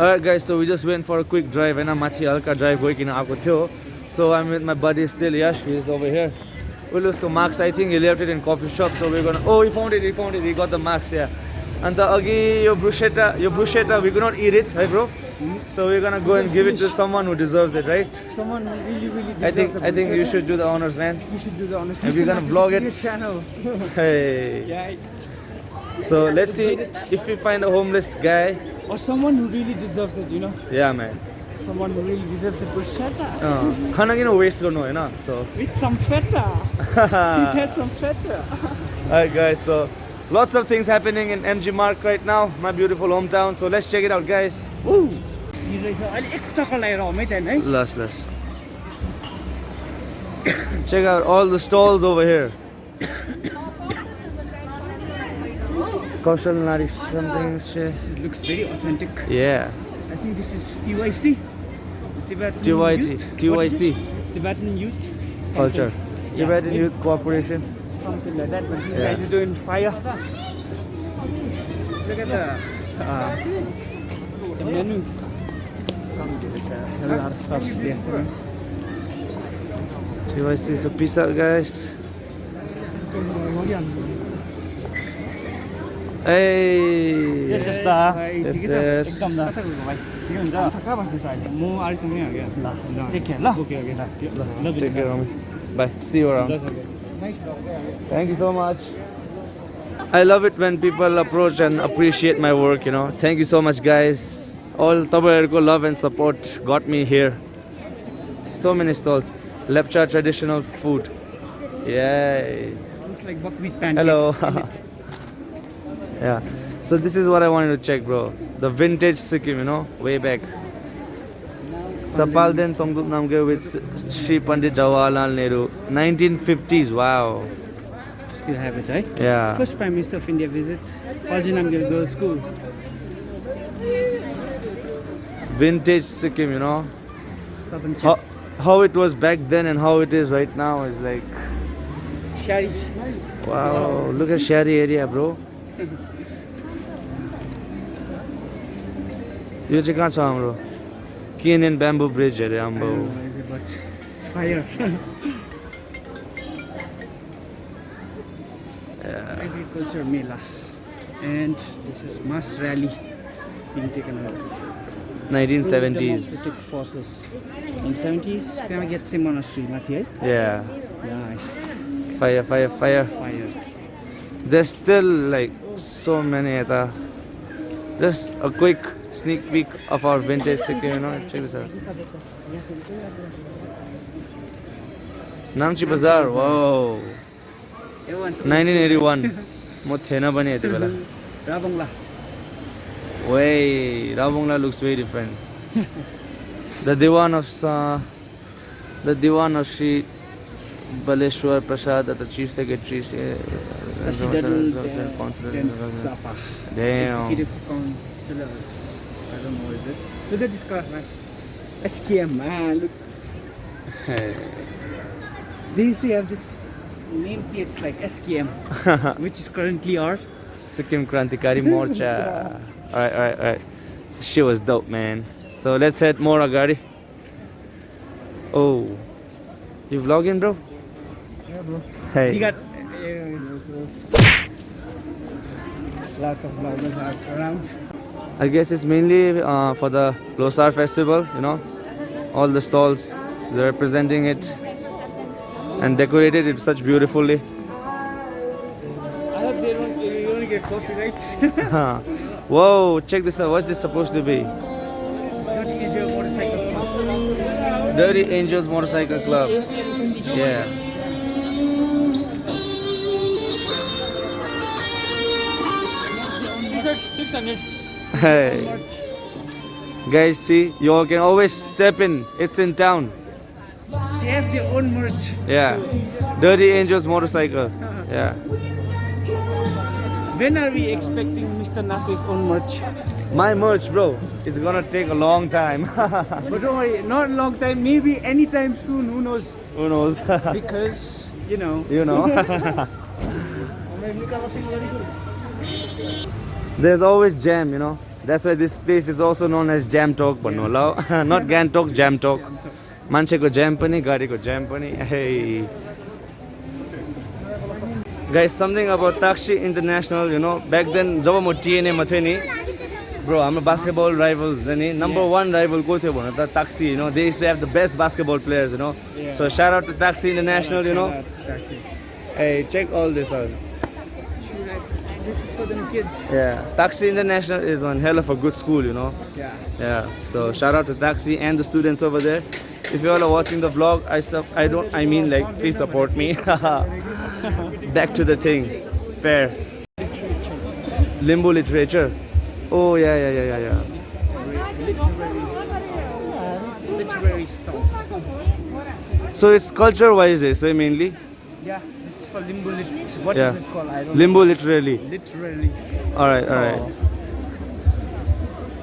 Alright guys, so we just went for a quick drive and I'm Mathi Alka drive going in. So I'm with my buddy still, Yash, he's over here. We'll look for marks, I think he left it in coffee shop, so we're gonna he found it, he got the marks, yeah. And the agi your bruschetta, we could not eat it, right bro? So we're gonna go and give it to someone who deserves it, right? Someone really deserves I think you should do the honors, man. You should do the honors. If you're gonna vlog it. Channel. Hey. Yeah. So let's see if we find a homeless guy. Or someone who really deserves it, you know? Yeah, man. Someone who really deserves the bruschetta. Khana kina waste garnu haina, so With some feta. It has some feta. Alright guys, so lots of things happening in MG Mark right now, my beautiful hometown. So let's check it out, guys. Woo! Last. Check out all the stalls over here. Kaushal Nari something. It looks very authentic. Yeah. I think this is TYC. Tibetan Youth. TYC. Tibetan Youth. Culture. Yeah. Tibetan Youth Cooperation. Something like that, but these guys are doing fire. Look at the menu. There's a lot of stuff there. TYC, so peace out, guys. Hey! Yes. एकदम Take care. Take care, homie. Bye. See you around. Thank you so much. I love it when people approach and appreciate my work, you know. Thank you so much, guys. All Tabairko love and support got me here. So many stalls. Lepcha traditional food. Yay. Looks like buckwheat pancakes. Hello. Yeah. So this is what I wanted to check, bro. The vintage Sikkim, you know, way back. Sapalden Tongdup Namge with Shri Pandit Jawaharlal Nehru. 1950s, wow. Still have it, right? Yeah. First Prime Minister of India visit Paljinamgir Girls School. Vintage Sikkim, you know. How it was back then and how it is right now is like, Shari. wow. Look at Shari area, bro. यो चाहिँ कहाँ छ हाम्रो Kenyon bamboo bridge अरे आम्बो But it's fire. Agriculture Mela. And this is mass rally being taken over. 1970s. Democratic forces. In 70s, Pemagatse Monastery, Mathi, Yeah. Nice. Fire. Fire. There's still like so many just a quick sneak peek of our vintage Sikkim, you know. Check this out. Namchi Bazaar, wow. 1981. म थिएन पनि यति बेला. Rabongla. Way, Rabongla looks very different. The Diwan of Sri Baleshwar Prasad, the Chief Secretary, Sapa. Damn. Executive councillors. I don't know what is it. Look at this car, man. SKM, man. Look. Hey. They used to have this nameplates like SKM, which is currently our Sikkim Krantikari Morcha. Alright. She was dope, man. So let's head more agadi. Oh. You vlogging, bro? Yeah, bro. Hey. You got lots of vloggers out around. I guess it's mainly for the Losar festival, you know. All the stalls, they're representing it and decorated it such beautifully. I hope they don't get copyright. Whoa, check this out. What's this supposed to be? It's got Angel Motorcycle Club. Dirty Angels Motorcycle Club. Yeah. T-shirt 600. Hey. Guys, see, you all can always step in. It's in town. They have their own merch. Yeah. Dirty Angels Motorcycle. Yeah. When are we expecting Mr. Nasir's own merch? My merch, bro. It's gonna take a long time. But don't worry, not a long time, maybe anytime soon, who knows? Who knows? Because, you know. You know. There's always jam, you know. That's why this place is also known as Jam Talk भन्नु होला हो not Gantok, Jam Talk. मान्छेको jam पनि गाडीको jam पनि hey. Guys, something about Taxi International, you know, back then जब म TNA मा थिएँ नि bro, हाम्रो basketball rivals नि number one rival को थियो भन्नु त Taxi, you know, they used to have the best basketball players, you know. Yeah. So shout out to Taxi International, you know. Hey, check all this out. This is for them kids. Yeah, Taxi International is one hell of a good school, you know. Yeah. Yeah, so shout out to Taxi and the students over there. If you all are watching the vlog, I mean like, please support me. Back to the thing, fair. Limbo literature. Oh yeah. Literary stuff. So it's culture-wise, say mainly. Yeah, this is for limbo lit. What Yeah. is it called? I don't Limbo literally. know. Literally. All right.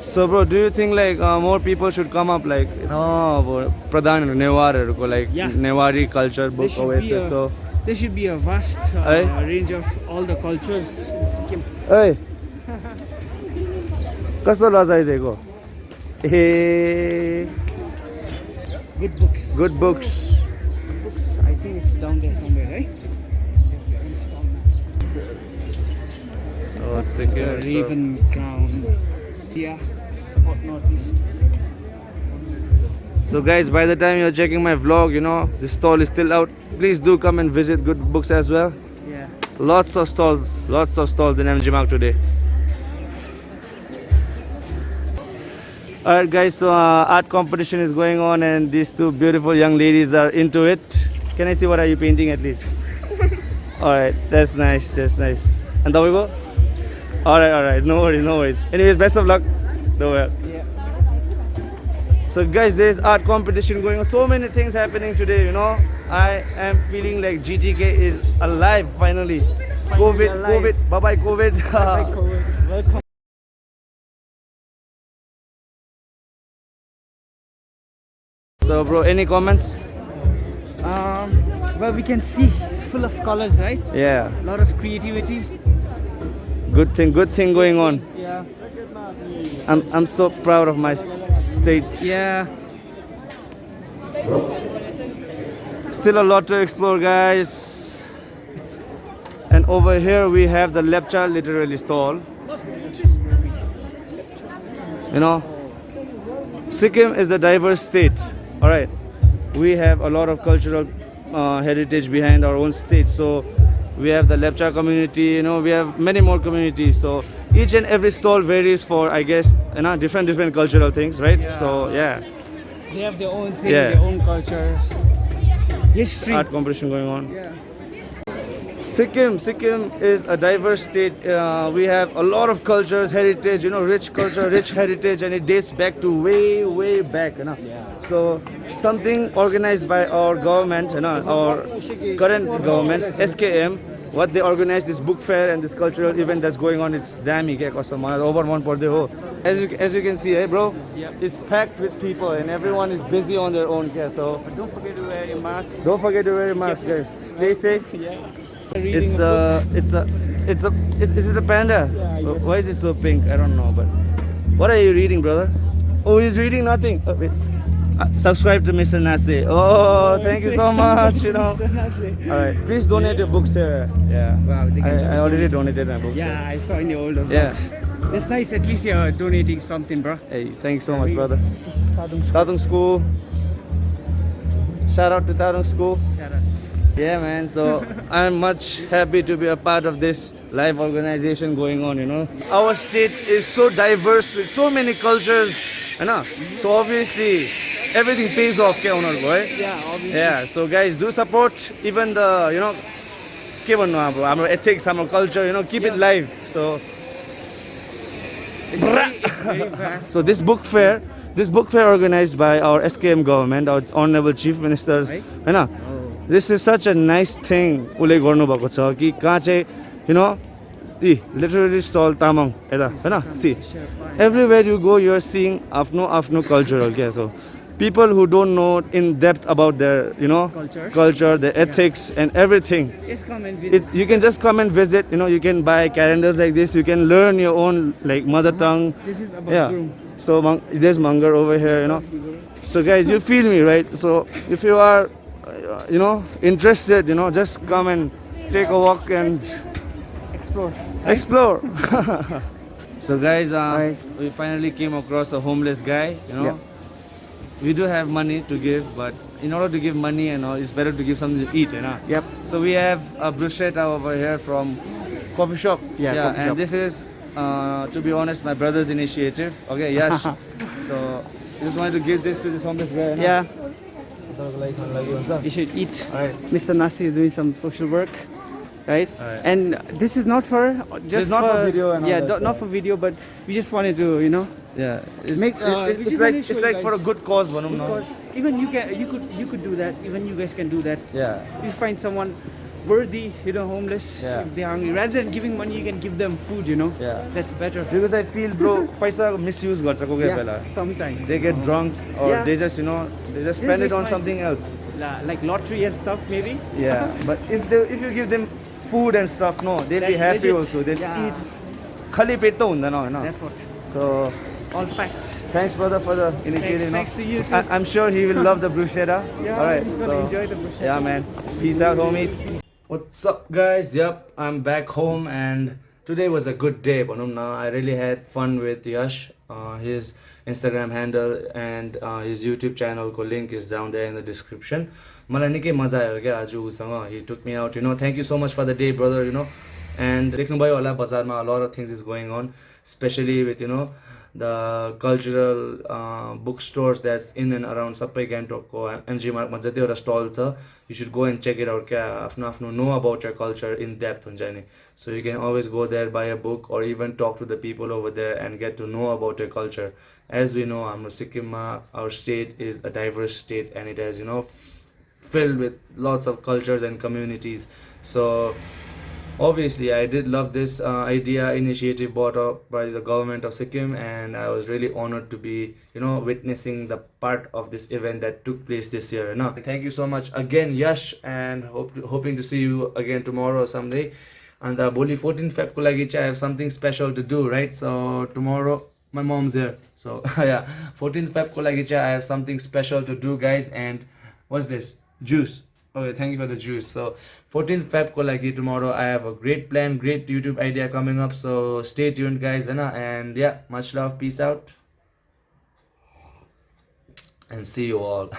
So bro, do you think like more people should come up like Pradhan Newar like Yeah. Newari culture book should always be just so. There should be a vast Aye. range of all the cultures in Sikkim. Hey. कस्तो लजाइदिएको ए Good books. good books. Books. I think it's down there somewhere, right? Oh, Sikkim. Raven Crown. Yeah. Support Northeast. So guys, by the time you're checking my vlog, you know, this stall is still out. Please do come and visit Good Books as well. Yeah. Lots of stalls in MG Mark today. Alright guys, so art competition is going on and these two beautiful young ladies are into it. Can I see what are you painting at least? Alright, that's nice. And there we go. Alright, no worries. Anyways, best of luck. No well. Yeah. So guys, there's art competition going on. So many things happening today, you know. I am feeling like GTK is alive finally. COVID. Bye-bye COVID. Hi, COVID. Welcome. So bro, any comments? Well, we can see full of colors, right? Yeah. A lot of creativity. Good thing going on. Yeah. I'm so proud of my state. Yeah. Still a lot to explore, guys. And over here we have the Lepcha literally stall. You know, Sikkim is a diverse state. All right, we have a lot of cultural heritage behind our own state. So we have the Lepcha community. You know, we have many more communities. So each and every stall varies for, I guess, you know, different cultural things, right? Yeah. So yeah, They have their own thing, Yeah. their own culture, history. art competition going on. Yeah. Sikkim is a diverse state. We have a lot of cultures, heritage, you know, rich culture, rich heritage, and it dates back to way back, you know. Yeah. So something organized by our government, you know, our current government, SKM, what they organized this book fair and this cultural event that's going on. It's damn over one per day. As you can see, hey bro, Yeah. it's packed with people and everyone is busy on their own. So But don't forget to wear your mask. don't forget to wear your mask, guys. Stay safe. Yeah. Is it a panda? Yeah, yes. Why is it so pink? I don't know, but what are you reading, brother? Oh, he's reading nothing. Oh, wait. Subscribe to Mr. Nase. Oh, thank you so much. You know. All right, please donate your books here. Yeah. Wow, they can I already donated my books. Yeah, I saw in the older Yeah. books. That's nice. At least you're donating something, bro. Hey, thank you so much, brother. This is Kadung Tatung School. Shout out to Tatung School. Shout out. Yeah, man. So I'm much happy to be a part of this live organization going on. You know, our state is so diverse with so many cultures, you know. So obviously, everything pays off, right? Yeah, obviously. Yeah. So guys, do support even the our ethics, our culture. You know, keep it live. So It's very vast. this book fair organized by our SKM government, our Honorable Chief Minister, Right. you know. This is such a nice thing उले गर्नु भएको छ कि कहाँ चाहिँ you know literally stall Tamang यता हैन see everywhere you go you are seeing आफ्नो cultural क्या so people who don't know in depth about their, you know, Culture. their ethics and everything. Just come and visit. You can just come and visit. You know, you can buy calendars like this. You can learn your own like mother tongue. This is about Yeah. groom. So there's Mangar over here. You know. So guys, you feel me, right? So if you are, you know, interested, you know, just come and take a walk and Explore. explore. So guys, Right. we finally came across a homeless guy. You know, Yeah. we do have money to give, but in order to give money and all, it's better to give something to eat. You know. Yep. So we have a bruschetta over here from coffee shop. Yeah, coffee and shop. this is, to be honest, my brother's initiative. Okay, Yash. So just wanted to give this to this homeless guy. you know. Yeah. Alright. You should eat. Mr. Nasti is doing some social work, right? Alright. And this is not for just not for video and all yeah, that not stuff. for video, but we just wanted to, you know, Yeah. It's, Make- it's, we it's just like wanna show it's you like for a guys. good cause, Banum. because even you could do that. Even you guys can do that. Yeah. If you find someone worthy, you know, homeless, Yeah. if they're hungry, rather than giving money, you can give them food. You know, Yeah. that's better. Because I feel, bro, paisa misuse गर्छ कोही कोही बेला. sometimes They get drunk or Yeah. they just, you know, they just spend it waste on money. something else. Like lottery and stuff, maybe. Yeah. But if you give them food and stuff, no, they'll be That's happy legit. also. They'll Yeah. eat. खाली पेट त हुँदैन हैन. That's what. So All facts. thanks brother for the initiative. Thanks to you too. I'm sure he will love the bruschetta. Yeah, All right. he's gonna enjoy the bruschetta. Yeah, man. Peace out, homies. What's up, guys? Yep, I'm back home, and today was a good day. Banumna, I really had fun with Yash. His Instagram handle and his YouTube channel ko link is down there in the description. मलाई निकै मजा आयो क्या आज उसँग. He took me out. You know, thank you so much for the day, brother. You know, and देख्नुभयो होला बजारमा a lot of things is going on, especially with, you know, the cultural bookstores that's in and around सबै गान्तोकको MG मार्कमा जतिवटा stall छ. You should go and check it out क्या आफ्नो आफ्नो know about your culture in depth हुन्छ नि. So you can always go there, buy a book, or even talk to the people over there and get to know about your culture. As we know, हाम्रो सिक्किममा, our state is a diverse state and it has, you know, filled with lots of cultures and communities. So obviously I did love this initiative brought up by the government of Sikkim, and I was really honored to be, you know, witnessing the part of this event that took place this year. No, thank you so much again, Yash, and hoping to see you again tomorrow or someday. And Boli 14th Feb ko lagi I have something special to do, right? So tomorrow my mom's here, so yeah, 14th Feb ko lagi I have something special to do, guys. And what's this? Juice. Okay, thank you for the juice. So 14th Feb ko lagi tomorrow I have a great plan, great YouTube idea coming up, so stay tuned, guys. And yeah, much love, peace out, and see you all.